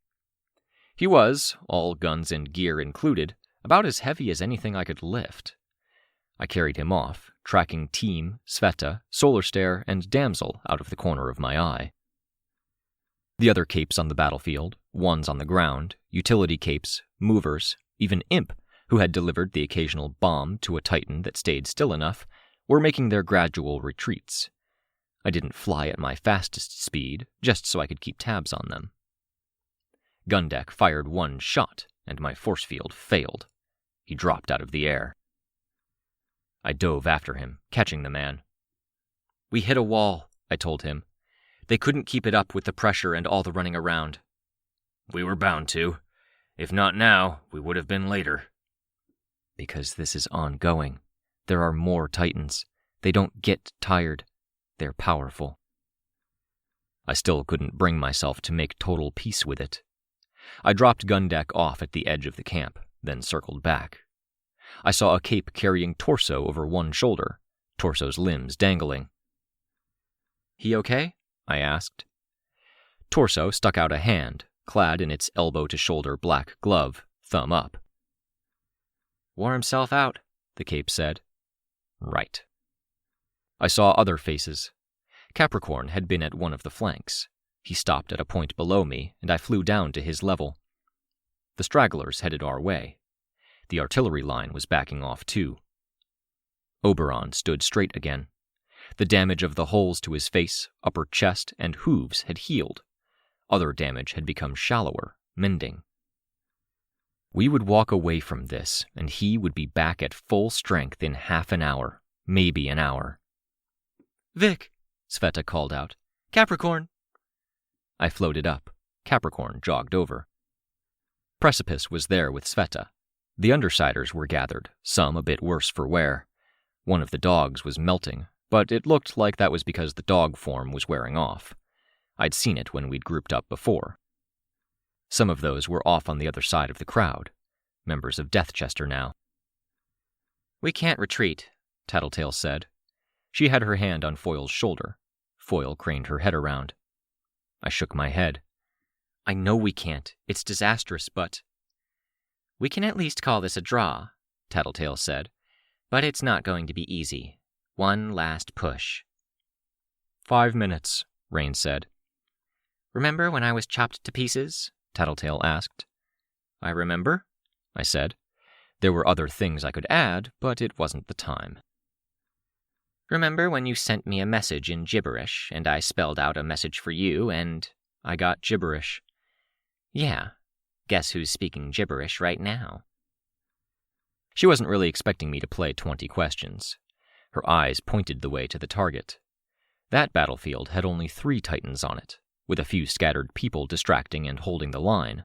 He was, all guns and gear included, about as heavy as anything I could lift. I carried him off, tracking Team, Sveta, Solar Stare, and Damsel out of the corner of my eye. The other capes on the battlefield, ones on the ground, utility capes, movers, even Imp, who had delivered the occasional bomb to a Titan that stayed still enough, were making their gradual retreats. I didn't fly at my fastest speed, just so I could keep tabs on them. Gundeck fired one shot, and my force field failed. He dropped out of the air. I dove after him, catching the man. "We hit a wall," I told him. "They couldn't keep it up with the pressure and all the running around." "We were bound to. If not now, we would have been later." "Because this is ongoing. There are more Titans. They don't get tired. They're powerful." I still couldn't bring myself to make total peace with it. I dropped Gundeck off at the edge of the camp, then circled back. I saw a cape carrying Torso over one shoulder, Torso's limbs dangling. "He okay?" I asked. Torso stuck out a hand, clad in its elbow-to-shoulder black glove, thumb up. "Wore himself out," the cape said. Right. I saw other faces. Capricorn had been at one of the flanks. He stopped at a point below me, and I flew down to his level. The stragglers headed our way. The artillery line was backing off too. Oberon stood straight again. The damage of the holes to his face, upper chest, and hooves had healed. Other damage had become shallower, mending. We would walk away from this, and he would be back at full strength in half an hour, maybe an hour. "Vic," Sveta called out. "Capricorn!" I floated up. Capricorn jogged over. Precipice was there with Sveta. The Undersiders were gathered, some a bit worse for wear. One of the dogs was melting, but it looked like that was because the dog form was wearing off. I'd seen it when we'd grouped up before. Some of those were off on the other side of the crowd, members of Deathchester now. "We can't retreat," Tattletale said. She had her hand on Foyle's shoulder. Foyle craned her head around. I shook my head. "I know we can't. It's disastrous, but—" "We can at least call this a draw," Tattletale said. "But it's not going to be easy. One last push." 5 minutes, Rein said. "Remember when I was chopped to pieces?" Tattletale asked. "I remember," I said. There were other things I could add, but it wasn't the time. "Remember when you sent me a message in gibberish, and I spelled out a message for you, and I got gibberish?" "Yeah. Guess who's speaking gibberish right now?" She wasn't really expecting me to play 20 questions. Her eyes pointed the way to the target. That battlefield had only 3 Titans on it, with a few scattered people distracting and holding the line.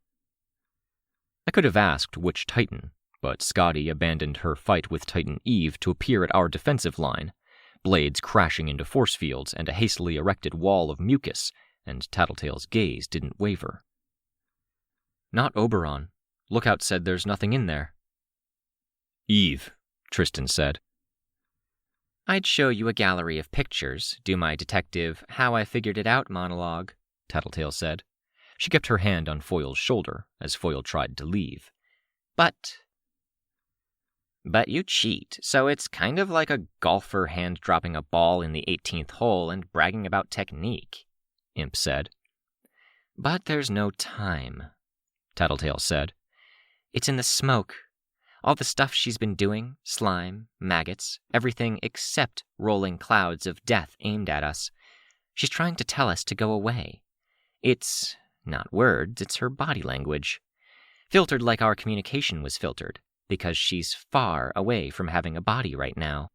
I could have asked which Titan, but Scotty abandoned her fight with Titan Eve to appear at our defensive line, blades crashing into force fields and a hastily erected wall of mucus, and Tattletale's gaze didn't waver. "Not Oberon. Lookout said there's nothing in there." "Eve," Tristan said. "I'd show you a gallery of pictures, do my detective how I figured it out monologue," Tattletale said. She kept her hand on Foyle's shoulder as Foyle tried to leave. But you cheat, so it's kind of like a golfer hand-dropping a ball in the 18th hole and bragging about technique," Imp said. "But there's no time," Tattletale said. "It's in the smoke. All the stuff she's been doing, slime, maggots, everything except rolling clouds of death aimed at us. She's trying to tell us to go away. It's not words, it's her body language. Filtered like our communication was filtered, because she's far away from having a body right now."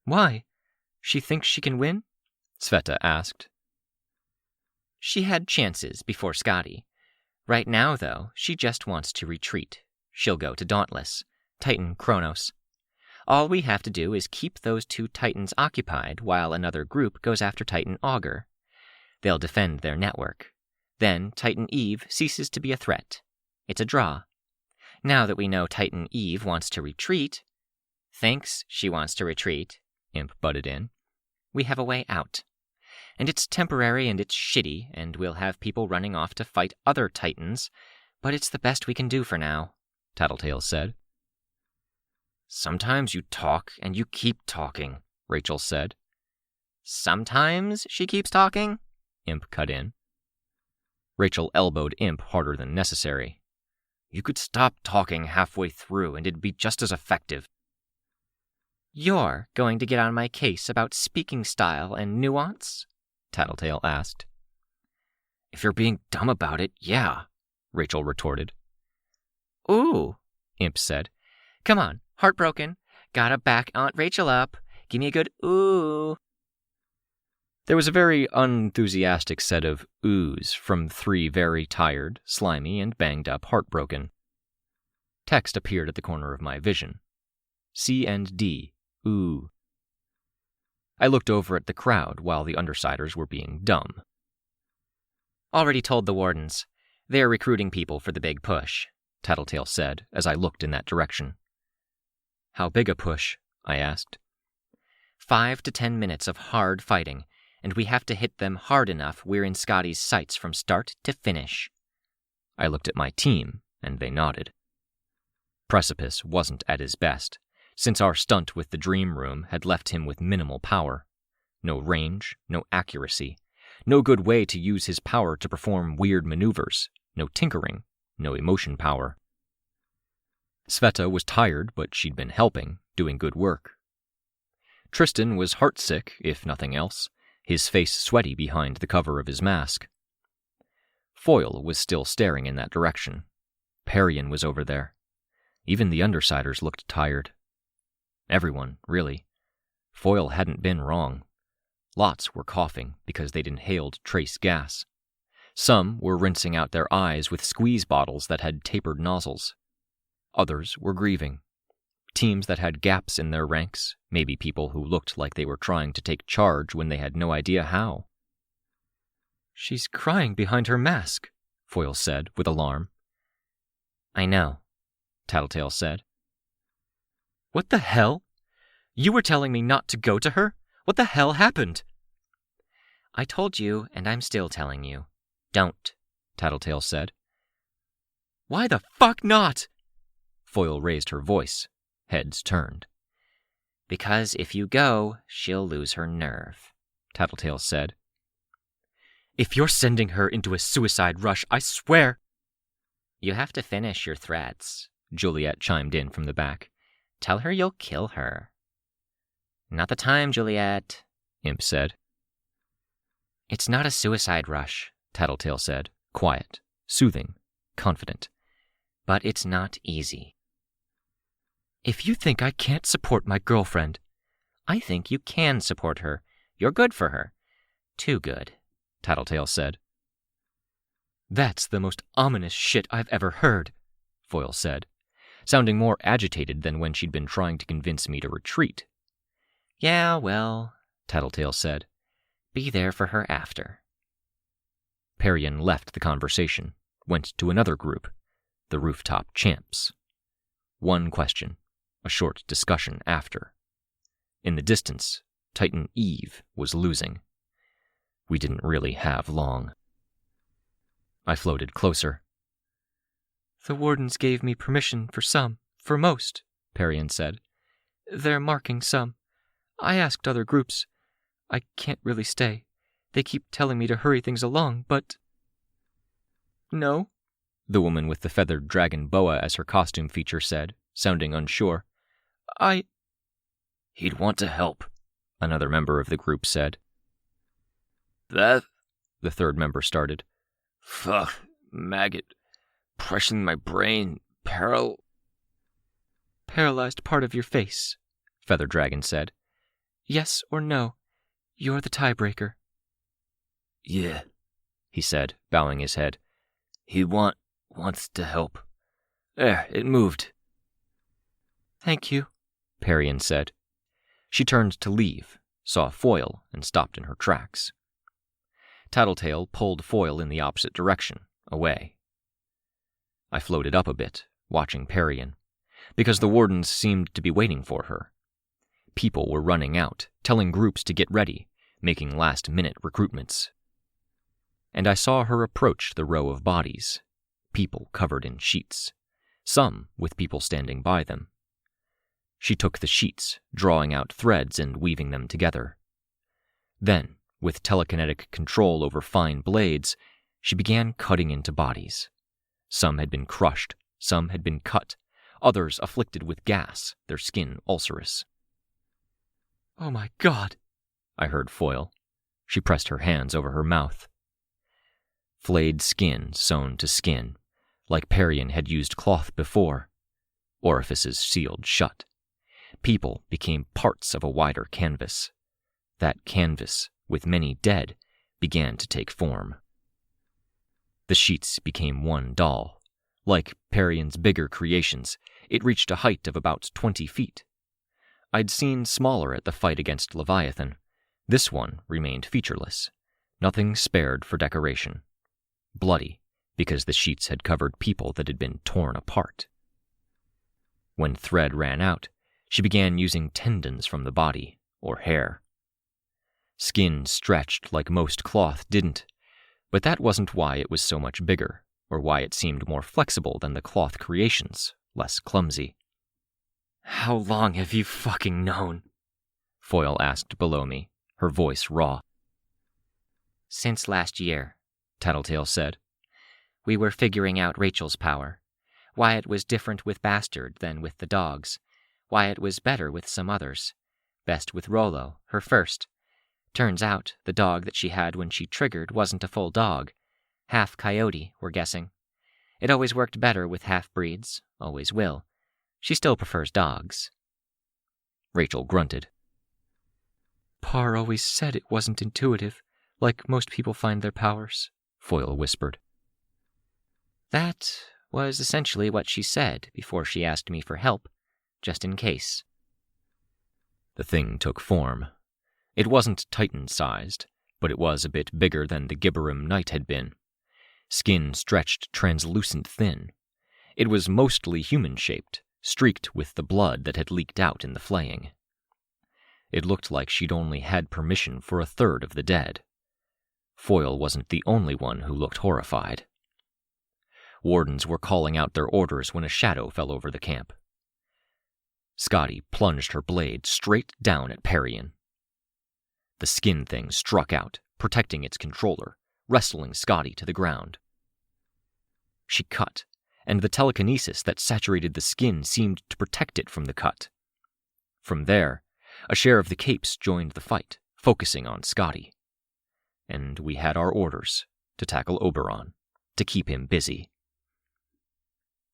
"Why? She thinks she can win? Sveta asked. She had chances before Scotty. Right now, though, she just wants to retreat. She'll go to Dauntless, Titan Kronos. All we have to do is keep those two Titans occupied while another group goes after Titan Augur. They'll defend their network. Then Titan Eve ceases to be a threat. It's a draw. Now that we know Titan Eve wants to retreat, thinks she wants to retreat, Imp butted in, we have a way out. And it's temporary and it's shitty, and we'll have people running off to fight other Titans, but it's the best we can do for now, Tattletale said. Sometimes you talk and you keep talking, Rachel said. Sometimes she keeps talking? Imp cut in. Rachel elbowed Imp harder than necessary. You could stop talking halfway through and it'd be just as effective. You're going to get on my case about speaking style and nuance? Tattletale asked. If you're being dumb about it, yeah, Rachel retorted. Ooh, Imp said. Come on, heartbroken. Gotta back Aunt Rachel up. Give me a good ooh. There was a very unenthusiastic set of oohs from 3 very tired, slimy, and banged-up heartbroken. Text appeared at the corner of my vision. C and D, ooh. I looked over at the crowd while the Undersiders were being dumb. Already told the wardens. They're recruiting people for the big push, Tattletale said as I looked in that direction. How big a push? I asked. 5 to 10 minutes of hard fighting, and we have to hit them hard enough we're in Scotty's sights from start to finish. I looked at my team, and they nodded. Precipice wasn't at his best, since our stunt with the dream room had left him with minimal power. No range, no accuracy, no good way to use his power to perform weird maneuvers, no tinkering, no emotion power. Sveta was tired, but she'd been helping, doing good work. Tristan was heartsick, if nothing else, his face sweaty behind the cover of his mask. Foyle was still staring in that direction. Parian was over there. Even the Undersiders looked tired. Everyone, really. Foyle hadn't been wrong. Lots were coughing because they'd inhaled trace gas. Some were rinsing out their eyes with squeeze bottles that had tapered nozzles. Others were grieving. Teams that had gaps in their ranks, maybe people who looked like they were trying to take charge when they had no idea how. She's crying behind her mask, Foyle said with alarm. I know, Tattletale said. What the hell? You were telling me not to go to her? What the hell happened? I told you, and I'm still telling you. Don't, Tattletale said. Why the fuck not? Foyle raised her voice. Heads turned. Because if you go, she'll lose her nerve, Tattletale said. If you're sending her into a suicide rush, I swear... You have to finish your threats, Juliet chimed in from the back. Tell her you'll kill her. Not the time, Juliet, Imp said. It's not a suicide rush, Tattletale said, quiet, soothing, confident. But it's not easy. If you think I can't support my girlfriend, I think you can support her. You're good for her. Too good, Tattletale said. That's the most ominous shit I've ever heard, Foyle said, sounding more agitated than when she'd been trying to convince me to retreat. Yeah, well, Tattletale said, be there for her after. Parian left the conversation, went to another group, the Rooftop Champs. One question, a short discussion after. In the distance, Titan Eve was losing. We didn't really have long. I floated closer. The wardens gave me permission for some, for most, Parian said. They're marking some. I asked other groups. I can't really stay. They keep telling me to hurry things along, but... No, the woman with the feathered dragon boa as her costume feature said, sounding unsure. He'd want to help, another member of the group said. That, the third member started. Fuck, maggot. Pressing my brain. Paralyzed part of your face, Feather Dragon said. Yes or no? You're the tiebreaker. Yeah, he said, bowing his head. He wants to help. There, it moved. Thank you, Parian said. She turned to leave, saw Foil, and stopped in her tracks. Tattletale pulled Foil in the opposite direction, away. I floated up a bit, watching Parian, because the wardens seemed to be waiting for her. People were running out, telling groups to get ready, making last-minute recruitments. And I saw her approach the row of bodies, people covered in sheets, some with people standing by them. She took the sheets, drawing out threads and weaving them together. Then, with telekinetic control over fine blades, she began cutting into bodies. Some had been crushed, some had been cut, others afflicted with gas, their skin ulcerous. Oh my God, I heard Foil. She pressed her hands over her mouth. Flayed skin sewn to skin, like Parian had used cloth before. Orifices sealed shut. People became parts of a wider canvas. That canvas, with many dead, began to take form. The sheets became one doll. Like Parian's bigger creations, it reached a height of about 20 feet. I'd seen smaller at the fight against Leviathan. This one remained featureless, nothing spared for decoration. Bloody, because the sheets had covered people that had been torn apart. When thread ran out, she began using tendons from the body, or hair. Skin stretched like most cloth didn't, but that wasn't why it was so much bigger, or why it seemed more flexible than the cloth creations, less clumsy. How long have you fucking known? Foil asked below me, her voice raw. Since last year, Tattletale said. We were figuring out Rachel's power, why it was different with Bastard than with the dogs, why it was better with some others, best with Rollo, her first. Turns out the dog that she had when she triggered wasn't a full dog. Half coyote, we're guessing. It always worked better with half-breeds, always will. She still prefers dogs. Rachel grunted. Par always said it wasn't intuitive, like most people find their powers, Foil whispered. That was essentially what she said before she asked me for help, just in case. The thing took form. It wasn't Titan-sized, but it was a bit bigger than the Gibberim Knight had been. Skin stretched translucent thin. It was mostly human-shaped, streaked with the blood that had leaked out in the flaying. It looked like she'd only had permission for a third of the dead. Foil wasn't the only one who looked horrified. Wardens were calling out their orders when a shadow fell over the camp. Scotty plunged her blade straight down at Parian. The skin thing struck out, protecting its controller, wrestling Scotty to the ground. She cut, and the telekinesis that saturated the skin seemed to protect it from the cut. From there, a share of the capes joined the fight, focusing on Scotty. And we had our orders to tackle Oberon, to keep him busy.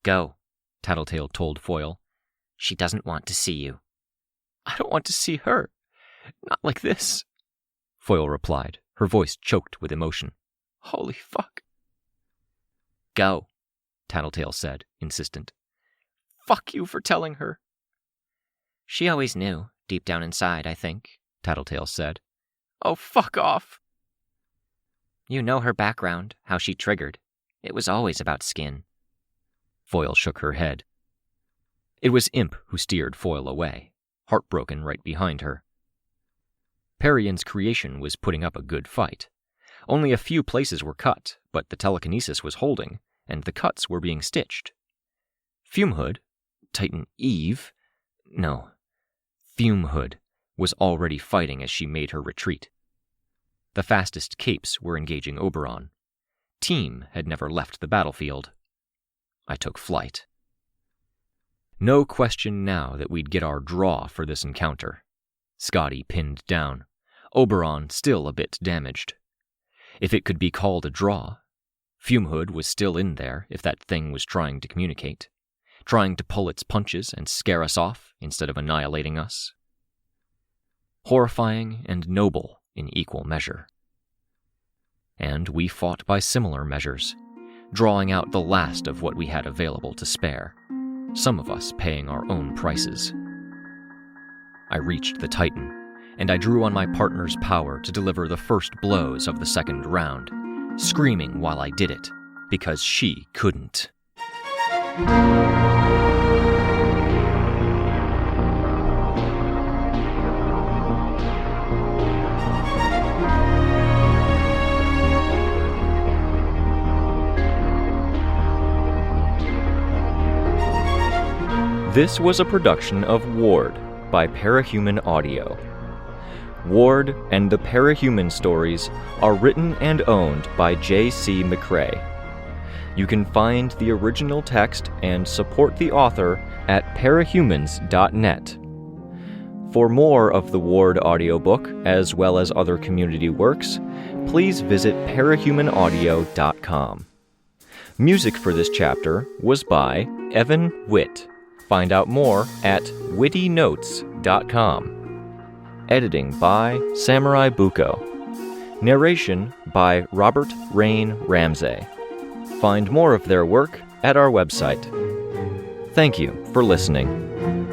Go, Tattletale told Foil. She doesn't want to see you. I don't want to see her. Not like this, Foil replied, her voice choked with emotion. Holy fuck. Go, Tattletale said, insistent. Fuck you for telling her. She always knew, deep down inside, I think, Tattletale said. Oh, fuck off. You know her background, how she triggered. It was always about skin. Foil shook her head. It was Imp who steered Foil away, heartbroken right behind her. Parian's creation was putting up a good fight. Only a few places were cut, but the telekinesis was holding, and the cuts were being stitched. Fumehood, Titan Eve, no, Fumehood was already fighting as she made her retreat. The fastest capes were engaging Oberon. Team had never left the battlefield. I took flight. No question now that we'd get our draw for this encounter. Scotty pinned down. Oberon still a bit damaged. If it could be called a draw. Fumehood was still in there if that thing was trying to communicate. Trying to pull its punches and scare us off instead of annihilating us. horrifying and noble in equal measure. And we fought by similar measures, drawing out the last of what we had available to spare, some of us paying our own prices. I reached the Titan, and I drew on my partner's power to deliver the first blows of the second round, screaming while I did it, because she couldn't. This was a production of Ward by Parahuman Audio. Ward and the Parahuman stories are written and owned by J.C. McCrae. You can find the original text and support the author at parahumans.net. For more of the Ward audiobook, as well as other community works, please visit parahumanaudio.com. Music for this chapter was by Evan Witt. Find out more at wittynotes.com. Editing by SamuraiBuko. Narration by Robert Rein Ramsay. Find more of their work at our website. Thank you for listening.